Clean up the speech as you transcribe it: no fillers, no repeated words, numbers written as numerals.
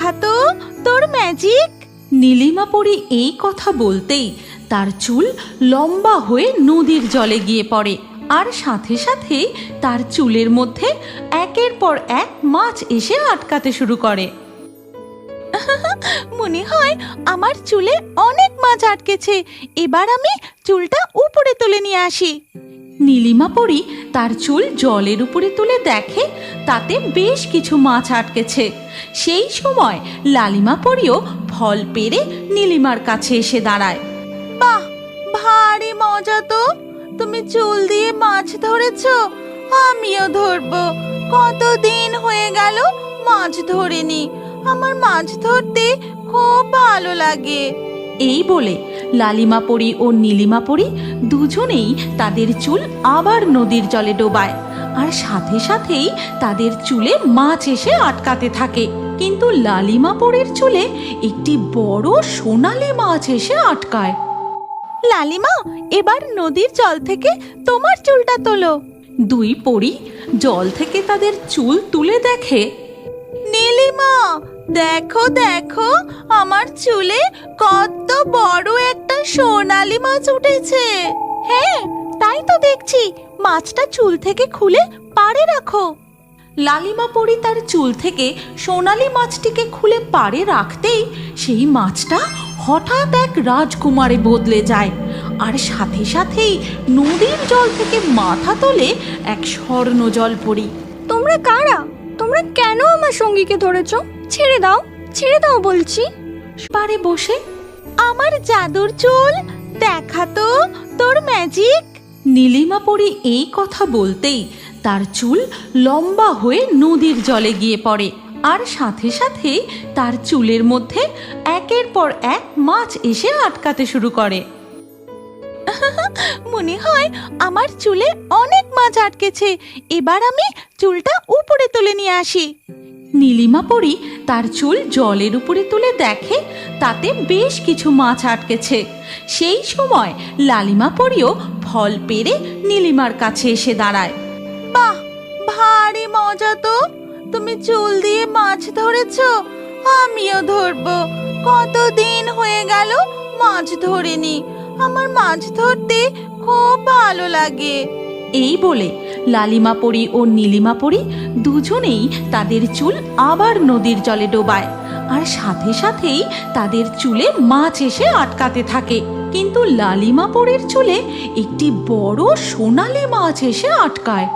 দেখা তো তোর ম্যাজিক। নীলিমা পরী এই কথা বলতেই তার চুল লম্বা হয়ে নদীর জলে গিয়ে পড়ে, আর সাথে সাথেই তার চুলের মধ্যে একের পর এক মাছ এসে আটকাতে শুরু করে। মনে হয় আমার চুলে অনেক মাছ আটকেছে, এবার আমি চুলটা উপরে তুলে নিয়ে আসি। নীলিমা পরী তার চুল জলের উপরে তুলে দেখে তাতে বেশ কিছু মাছ আটকেছে। সেই সময় লালিমা পরীও ফল পেড়ে নীলিমার কাছে এসে দাঁড়ায়। বাহ, ভারী মজা তো! তুমি চুল দিয়ে মাছ ধরেছো, আমিও ধরবো। কতদিন হয়ে গেল মাছ ধরিনি, আমার মাছ ধরতে খুব ভালো লাগে। এই বলে লালিমা পরী ও নীলিমা পরী দুজনেই তাদের চুল আবার নদীর জলে ডোবায়, আর সাথে সাথেই তাদের চুলে মাছ এসে আটকাতে থাকে। কিন্তু লালিমা পরীর চুলে একটি বড় সোনালী মাছ এসে আটকায়। লালিমা, এবার নদীর জল থেকে তোমার চুলটা তোলো। দুই পরী জল থেকে তাদের চুল তুলে দেখে, নীলিমা, দেখো দেখো, আমার চুলে কত বড় একটা সোনালী মাছ উঠেছে। হ্যাঁ, তাই তো দেখছি। মাছটা চুল থেকে খুলে পাড়ে রাখো। লালিমা পরী তার চুল থেকে সোনালী মাছটিকে খুলে পাড়ে রাখতেই সেই মাছটা হঠাৎ এক রাজকুমারে বদলে যায়, আর সাথে সাথেই নদীর জল থেকে মাথা তোলে এক স্বর্ণ জল পরী। তোমরা কারা? তোমরা কেন আমার সঙ্গীকে ধরেছ? ছেড়ে দাও, ছেড়ে দাও বলছি। পাড়ে বসে, আমার জাদুর চুল, দেখা তো তোর ম্যাজিক। নীলিমা পরী এই কথা বলতেই তার চুল লম্বা হয়ে নদীর জলে গিয়ে পড়ে, আর সাথে সাথে তার চুলের মধ্যে একের পর এক মাছ এসে আটকাতে শুরু করে। মনে হয় আমার চুলে অনেক মাছ আটকেছে, এবার আমি চুলটা উপরে তুলে নিয়ে আসি। নীলিমা পরী তার চুল জলের উপরে তুলে দেখে তাতে বেশ কিছু মাছ আটকেছে। সেই সময় লালিমা পরীও ফল পেড়ে নীলিমার কাছে এসে দাঁড়ায়। বাহ, ভারী মজা তো! তুমি চুল দিয়ে মাছ ধরেছো, আমিও ধরবো। কতদিন হয়ে গেল মাছ ধরিনি, আমার মাছ ধরতে খুব ভালো লাগে। এই বলে লালিমা পরী ও নীলিমা পরী দুজনেই তাদের চুল আবার নদীর জলে ডোবায়, আর সাথে সাথেই তাদের চুলে মাছ এসে আটকাতে থাকে। কিন্তু লালিমা পরীর চুলে একটি বড় সোনালী মাছ এসে আটকায়।